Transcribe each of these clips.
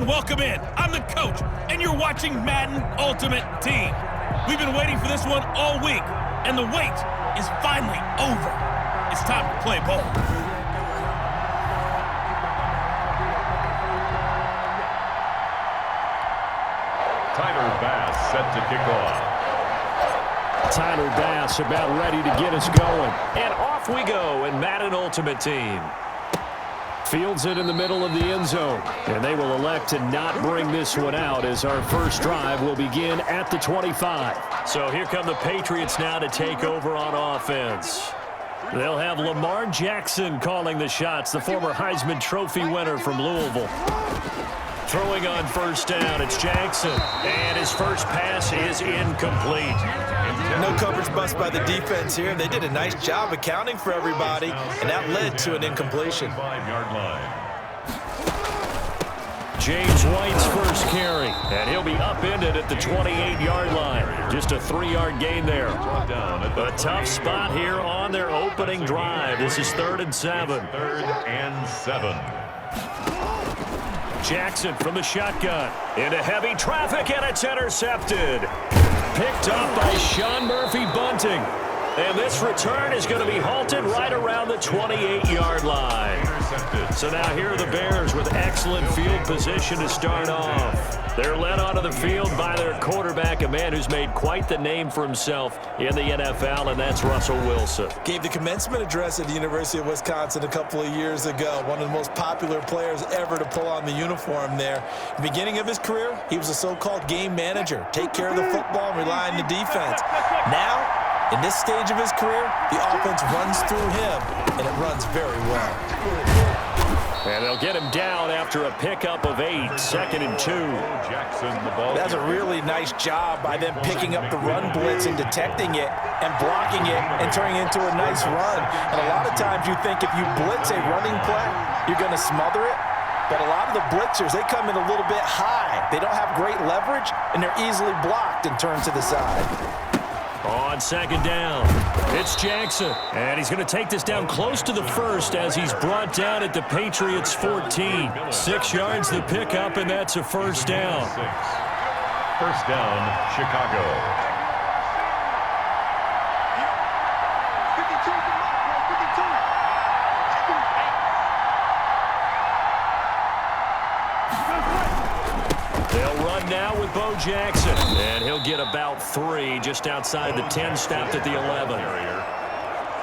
everyone, welcome in. I'm the coach, and you're watching Madden Ultimate Team. We've been waiting for this one all week, and the wait is finally over. It's time to play ball. Tyler Bass set to kick off. Tyler Bass about ready to get us going. And off we go in Madden Ultimate Team. Fields it in the middle of the end zone. And they will elect to not bring this one out as our first drive will begin at the 25. So here come the Patriots now to take over on offense. They'll have Lamar Jackson calling the shots, the former Heisman Trophy winner from Louisville. Throwing on first down, it's Jackson. And his first pass is incomplete. No coverage bust by the defense here. They did a nice job accounting for everybody, and that led to an incompletion. 5-yard line. James White's first carry, and he'll be upended at the 28-yard line. Just a 3-yard gain there. A tough spot here on their opening drive. This is 3rd and 7. 3rd and 7. Jackson from the shotgun. Into heavy traffic, and it's intercepted. Picked up by Sean Murphy-Bunting. And this return is going to be halted right around the 28-yard line. So now here are the Bears with excellent field position to start off. They're led onto the field by their quarterback, a man who's made quite the name for himself in the NFL, and that's Russell Wilson. Gave the commencement address at the University of Wisconsin a couple of years ago. One of the most popular players ever to pull on the uniform there. The beginning of his career, he was a so-called game manager. Take care of the football and rely on the defense. Now, in this stage of his career, the offense runs through him, and it runs very well. And they'll get him down after a pickup of 8, 2nd and 2. Jackson, the ball. That's a really nice job by them picking up the run blitz and detecting it and blocking it and turning it into a nice run. And a lot of times you think if you blitz a running play, you're going to smother it. But a lot of the blitzers, they come in a little bit high. They don't have great leverage, and they're easily blocked and turned to the side. On 2nd down, it's Jackson. And he's going to take this down close to the first as he's brought down at the Patriots' 14. 6 yards the pickup, and that's a first down. First down, Chicago. Now with Bo Jackson, and he'll get about 3 just outside the 10, stopped at the 11.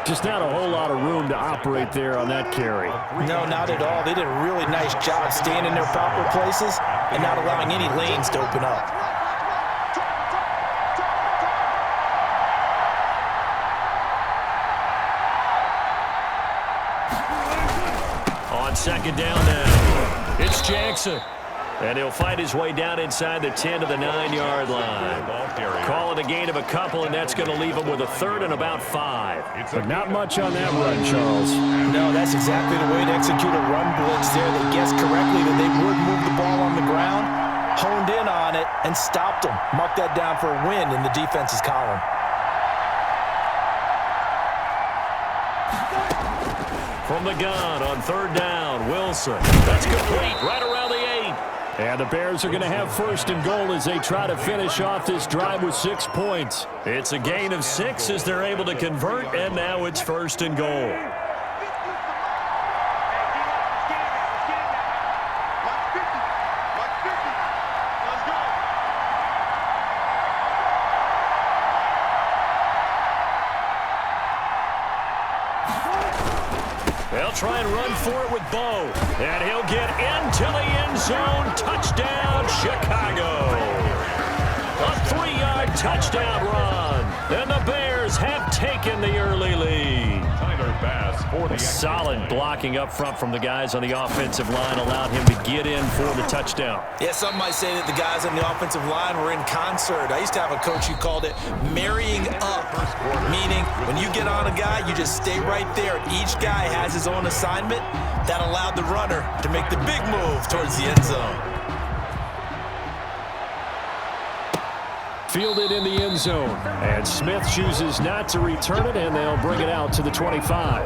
Just not a whole lot of room to operate there on that carry. No, not at all. They did a really nice job staying in their proper places and not allowing any lanes to open up. On 2nd down now, it's Jackson. And he'll fight his way down inside the 10 to the 9-yard line. Call it a gain of a couple, and that's going to leave him with a 3rd and about 5. But not much on that run, Charles. No, that's exactly the way to execute a run blitz there. They guessed correctly that they would move the ball on the ground, honed in on it, and stopped them. Mark that down for a win in the defense's column. From the gun on 3rd down, Wilson. That's complete right around the 8. And the Bears are going to have 1st and goal as they try to finish off this drive with 6 points. It's a gain of 6 as they're able to convert, and now it's 1st and goal. They'll try and run for it with Bo. And he'll get into the end zone. Touchdown, Chicago. A 3-yard touchdown run. And the Bears have taken the early lead. Tyler Bass for the solid blocking up front from the guys on the offensive line allowed him to get in for the touchdown. Yeah, some might say that the guys on the offensive line were in concert. I used to have a coach who called it marrying up, meaning when you get on a guy, you just stay right there. Each guy has his own assignment. That allowed the runner to make the big move towards the end zone. Fielded in the end zone. And Smith chooses not to return it, and they'll bring it out to the 25.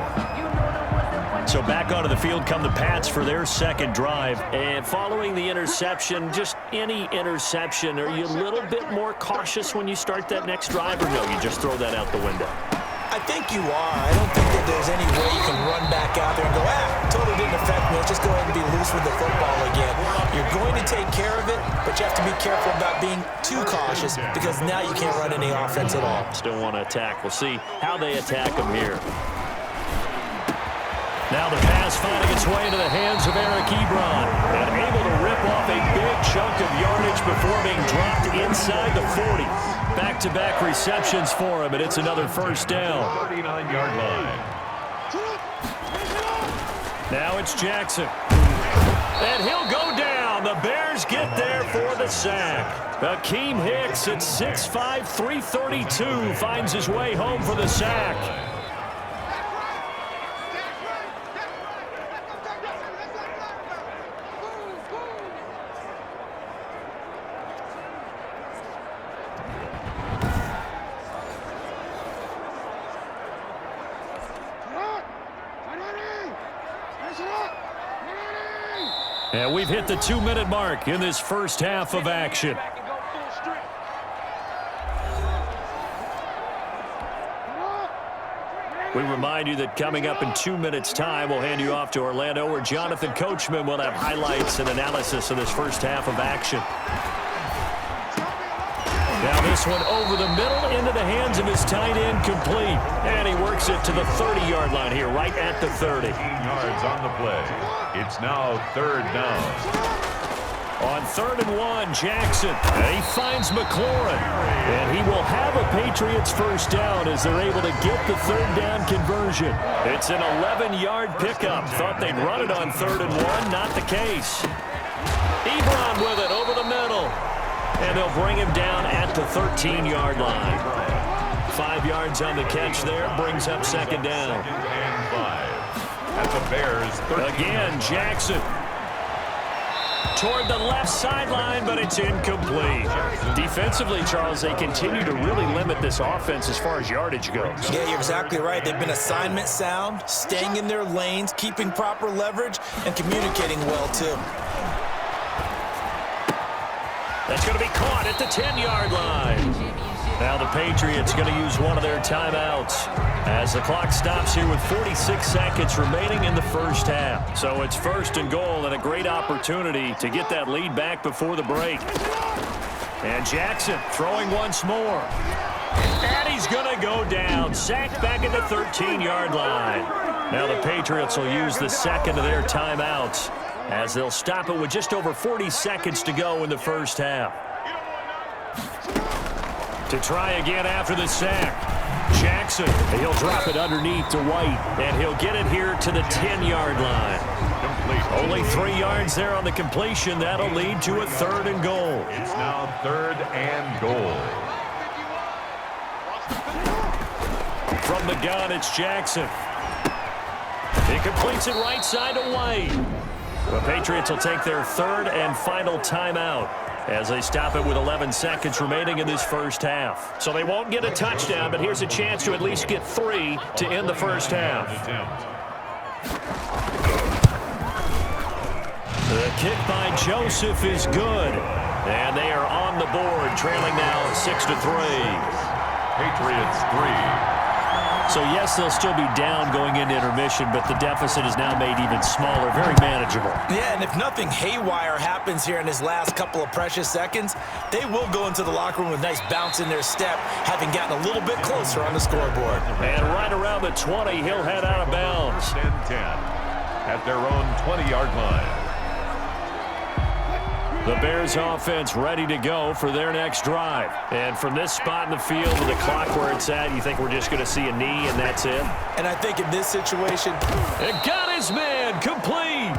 So back onto the field come the Pats for their second drive. And following the interception, just any interception, are you a little bit more cautious when you start that next drive, or no, you just throw that out the window? I think you are. I don't think that there's any way you can run back out there and go, totally didn't affect me. Let's just go ahead and be loose with the football again. You're going to take care of it, but you have to be careful about being too cautious because now you can't run any offense at all. Still want to attack. We'll see how they attack them here. Now the pass finding its way into the hands of Eric Ebron, and able to rip off a big chunk of yardage before being dropped inside the 40. Back-to-back receptions for him, and it's another first down. 39-yard line. Now it's Jackson. And he'll go down. The Bears get there for the sack. Akeem Hicks at 6'5", 332 finds his way home for the sack. And we've hit the 2-minute mark in this first half of action. We remind you that coming up in 2 minutes' time, we'll hand you off to Orlando, where Jonathan Coachman will have highlights and analysis of this first half of action. Now this one over the middle into the hands of his tight end, complete. And he works it to the 30-yard line here, right at the 30. 15 yards on the play. It's now third down. On 3rd and 1, Jackson. And he finds McLaurin. And he will have a Patriots first down as they're able to get the 3rd down conversion. It's an 11-yard pickup. Thought they'd run it on 3rd and 1. Not the case. Ebron with it over the middle. And they'll bring him down at the 13-yard line. 5 yards on the catch there. Brings up second down. 2nd and 5. At the Bears, 13. Again, Jackson. Toward the left sideline, but it's incomplete. Defensively, Charles, they continue to really limit this offense as far as yardage goes. Yeah, you're exactly right. They've been assignment sound, staying in their lanes, keeping proper leverage, and communicating well, too. That's going to be caught at the 10-yard line. Now the Patriots going to use one of their timeouts as the clock stops here with 46 seconds remaining in the first half. So it's 1st and goal and a great opportunity to get that lead back before the break. And Jackson throwing once more. And he's going to go down. Sacked back at the 13-yard line. Now the Patriots will use the second of their timeouts as they'll stop it with just over 40 seconds to go in the first half. To try again after the sack. Jackson, he'll drop it underneath to White, and he'll get it here to the 10-yard line. Complete. Only 3 yards there on the completion. That'll lead to a 3rd and goal. It's now 3rd and goal. From the gun, it's Jackson. He completes it right side to White. The Patriots will take their 3rd and final timeout as they stop it with 11 seconds remaining in this first half. So they won't get a touchdown, but here's a chance to at least get 3 to end the first half. The kick by Joseph is good, and they are on the board, trailing now 6-3. Patriots 3. So, yes, they'll still be down going into intermission, but the deficit is now made even smaller, very manageable. Yeah, and if nothing haywire happens here in his last couple of precious seconds, they will go into the locker room with nice bounce in their step, having gotten a little bit closer on the scoreboard. And right around the 20, he'll head out of bounds. 10-10 at their own 20-yard line. The Bears offense ready to go for their next drive. And from this spot in the field with the clock where it's at, you think we're just going to see a knee and that's it? And I think in this situation... It got his man complete.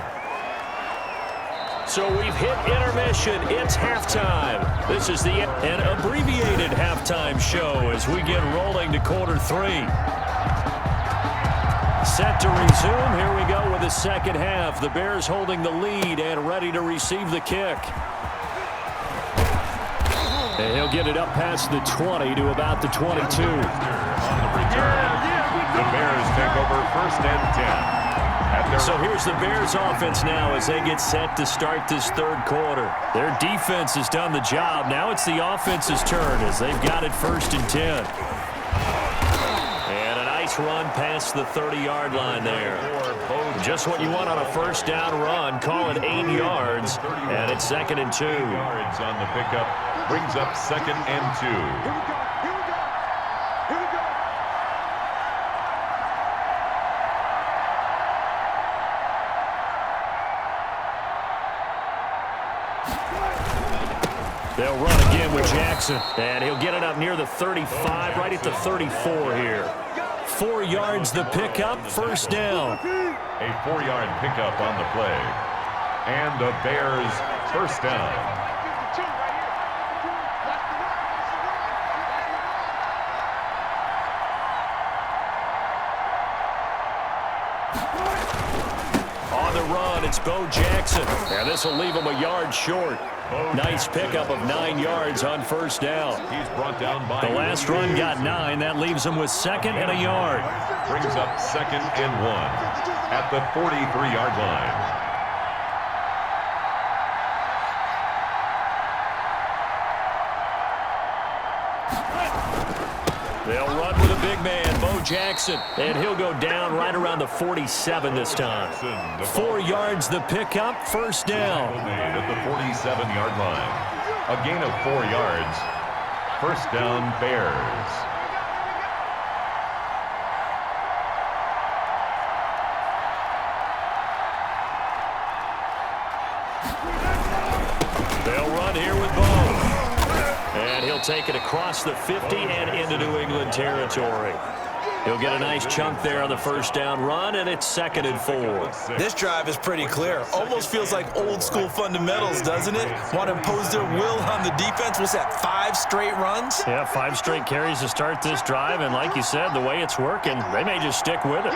So we've hit intermission. It's halftime. This is an abbreviated halftime show as we get rolling to quarter 3. Set to resume. Here we go with the second half. The Bears holding the lead and ready to receive the kick. And he'll get it up past the 20 to about the 22. On the return, the Bears take over 1st and 10 at So here's the Bears offense now as they get set to start this third quarter. Their defense has done the job. Now it's the offense's turn as they've got it 1st and 10. And a nice run past the 30-yard line there. Just what you want on a first down run. Call it 8 yards, and it's 2nd and 2. Yards on the pickup brings up 2nd and 2. They'll run again with Jackson, and he'll get it up near the 35, right at the 34 here. 4 yards the pickup, 1st down. A 4-yard pickup on the play. And the Bears 1st down. On the run, it's Bo Jackson. And this will leave him a yard short. Nice pickup of 9 yards on 1st down. He's brought down by the last run got 9. That leaves him with 2nd and a yard. Brings up 2nd and 1 at the 43-yard line. They'll run with a big man, Bo Jackson, and he'll go down right around the 47 this time. 4 yards the pickup, 1st down. At the 47-yard line. A gain of 4 yards. 1st down, Bears. They'll run here with Bo. And he'll take it across the 50 and into New England territory. He'll get a nice chunk there on the 1st down run, and it's 2nd and 4. This drive is pretty clear. Almost feels like old school fundamentals, doesn't it? Want to impose their will on the defense. What's that, 5 straight runs? Yeah, 5 straight carries to start this drive, and like you said, the way it's working, they may just stick with it.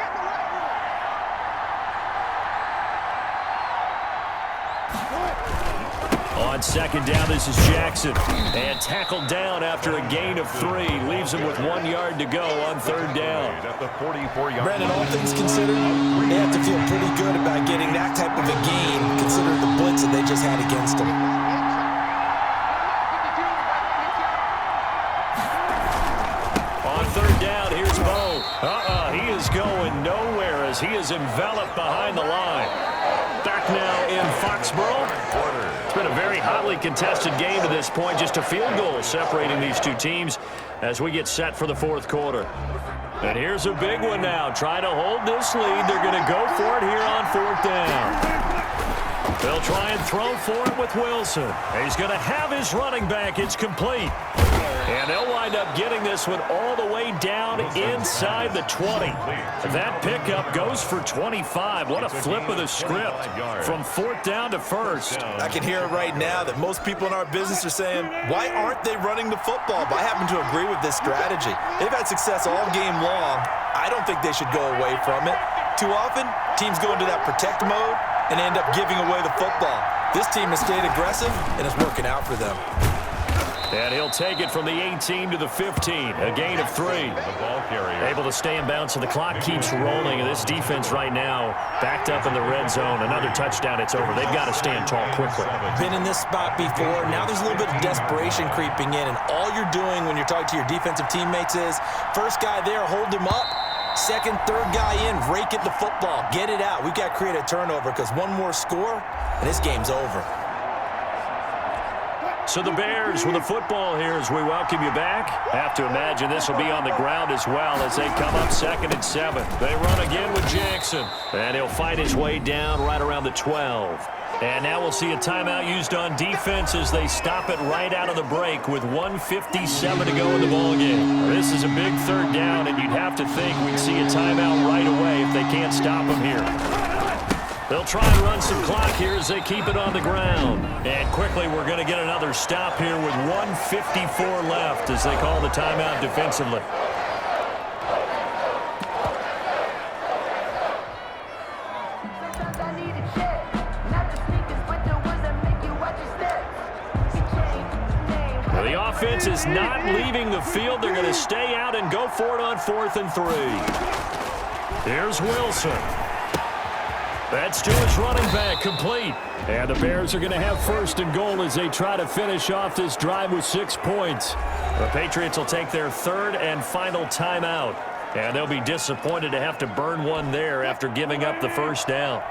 On 2nd down, this is Jackson. And tackled down after a gain of 3. Leaves him with 1 yard to go on 3rd down. At the 44-yard Brandon, all things considered, they have to feel pretty good about getting that type of a gain, considering the blitz that they just had against them. On 3rd down, here's Bo. He is going nowhere as he is enveloped behind the line. Back now in Foxborough. It's been a very hotly contested game to this point. Just a field goal separating these two teams as we get set for the 4th quarter. And here's a big one now. Trying to hold this lead. They're going to go for it here on 4th down. They'll try and throw for it with Wilson. He's going to have his running back. It's complete. And they'll wind up getting this one all the way down inside the 20. That pickup goes for 25. What a flip of the script from 4th down to 1st. I can hear it right now that most people in our business are saying, why aren't they running the football? But I happen to agree with this strategy. They've had success all game long. I don't think they should go away from it. Too often, teams go into that protect mode and end up giving away the football. This team has stayed aggressive, and it's working out for them. And he'll take it from the 18 to the 15. A gain of 3. The ball carrier. Able to stay in bounds, so the clock keeps rolling. And this defense right now backed up in the red zone. Another touchdown, it's over. They've got to stand tall quickly. Been in this spot before. Now there's a little bit of desperation creeping in. And all you're doing when you're talking to your defensive teammates is, first guy there, hold him up. Second, third guy in, rake it the football. Get it out. We've got to create a turnover because one more score, and this game's over. So the Bears with the football here as we welcome you back. Have to imagine this will be on the ground as well as they come up 2nd and 7. They run again with Jackson. And he'll fight his way down right around the 12. And now we'll see a timeout used on defense as they stop it right out of the break with 1:57 to go in the ballgame. This is a big 3rd down, and you'd have to think we'd see a timeout right away if they can't stop him here. They'll try and run some clock here as they keep it on the ground. And quickly, we're going to get another stop here with 1:54 left as they call the timeout defensively. The offense is not leaving the field. They're going to stay out and go for it on 4th and 3. Here's Wilson. That's to his running back, complete. And the Bears are going to have first and goal as they try to finish off this drive with 6 points. The Patriots will take their third and final timeout. And they'll be disappointed to have to burn one there after giving up the first down.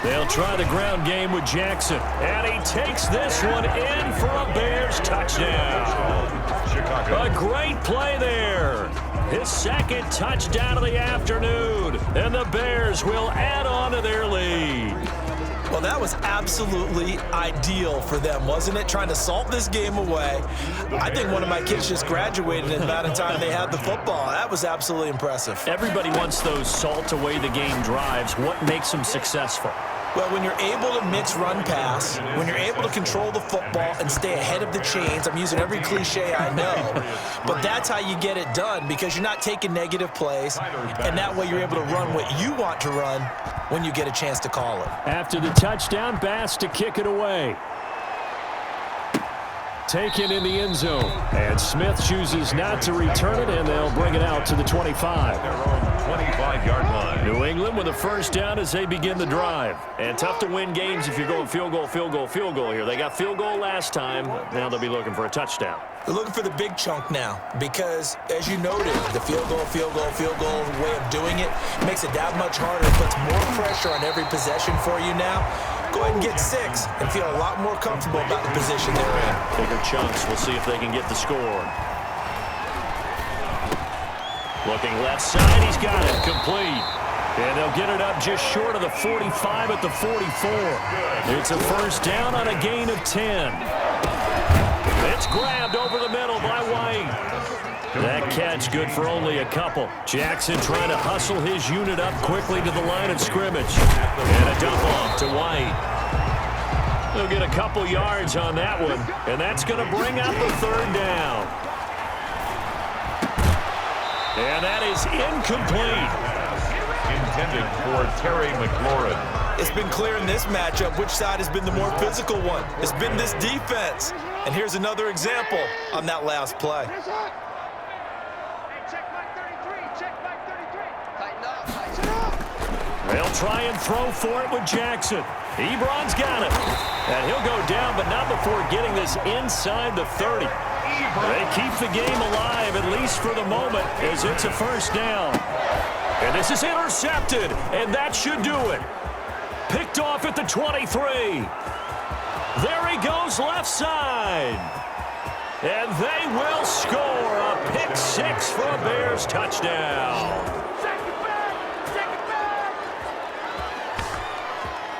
They'll try the ground game with Jackson. And he takes this one in for a Bears touchdown. A great play there. His second touchdown of the afternoon. And the Bears will add on to their lead. Well, that was absolutely ideal for them, wasn't it? Trying to salt this game away. I think one of my kids just graduated in the amount of time they had the football. That was absolutely impressive. Everybody wants those salt away the game drives. What makes them successful? Well, when you're able to mix run-pass, when you're able to control the football and stay ahead of the chains, I'm using every cliche I know, but that's how you get it done because you're not taking negative plays, and that way you're able to run what you want to run when you get a chance to call it. After the touchdown, Bass to kick it away. Taken in the end zone. And Smith chooses not to return it, and they'll bring it out to the 25. Their own 25-yard line. New England with a first down as they begin the drive. And tough to win games if you're going field goal, field goal, field goal here. They got field goal last time. Now they'll be looking for a touchdown. They're looking for the big chunk now because, as you noted, the field goal way of doing it makes it that much harder. It puts more pressure on every possession for you now. Go ahead and get 6 and feel a lot more comfortable about the position they're in. Bigger chunks. We'll see if they can get the score. Looking left side. He's got it. Complete. And they'll get it up just short of the 45 at the 44. It's a first down on a gain of 10. It's grabbed over the middle by White. That catch good for only a couple. Jackson trying to hustle his unit up quickly to the line of scrimmage. And a dump off to White. They'll get a couple yards on that one. And that's going to bring up the third down. And that is incomplete. Intended for Terry McLaurin. It's been clear in this matchup which side has been the more physical one. It's been this defense. And here's another example on that last play. They'll try and throw for it with Jackson. Ebron's got it. And he'll go down, but not before getting this inside the 30. They keep the game alive, at least for the moment, as it's a first down. And this is intercepted, and that should do it. Picked off at the 23. There he goes left side. And they will score a pick 6 for a Bears touchdown.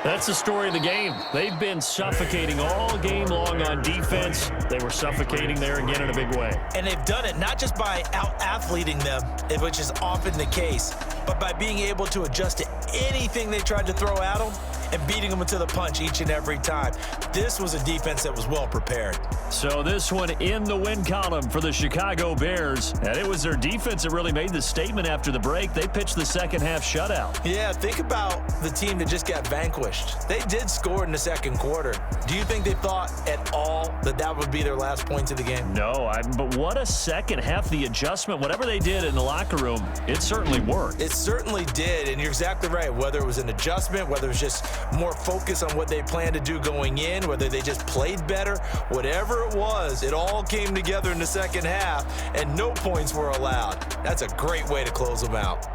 That's the story of the game. They've been suffocating all game long on defense. They were suffocating there again in a big way. And they've done it not just by out-athleting them, which is often the case, but by being able to adjust to anything they tried to throw at them and beating them into the punch each and every time. This was a defense that was well prepared. So this one in the win column for the Chicago Bears. And it was their defense that really made the statement after the break. They pitched the second half shutout. Yeah, think about the team that just got vanquished. They did score in the second quarter. Do you think they thought at all that that would be their last points of the game? No, but what a second half. The adjustment, whatever they did in the locker room, it certainly worked. It certainly did, and you're exactly right. Whether it was an adjustment, whether it was just more focus on what they planned to do going in, whether they just played better, whatever it was, it all came together in the second half, and no points were allowed. That's a great way to close them out.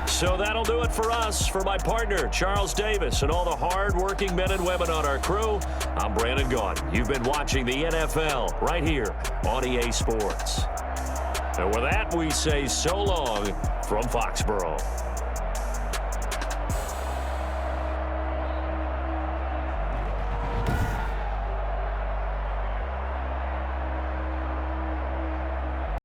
So that'll do it for us. For my partner, Charles Davis, and all the hard-working men and women on our crew, I'm Brandon Gaudin. You've been watching the NFL right here on EA Sports. And with that, we say so long from Foxborough.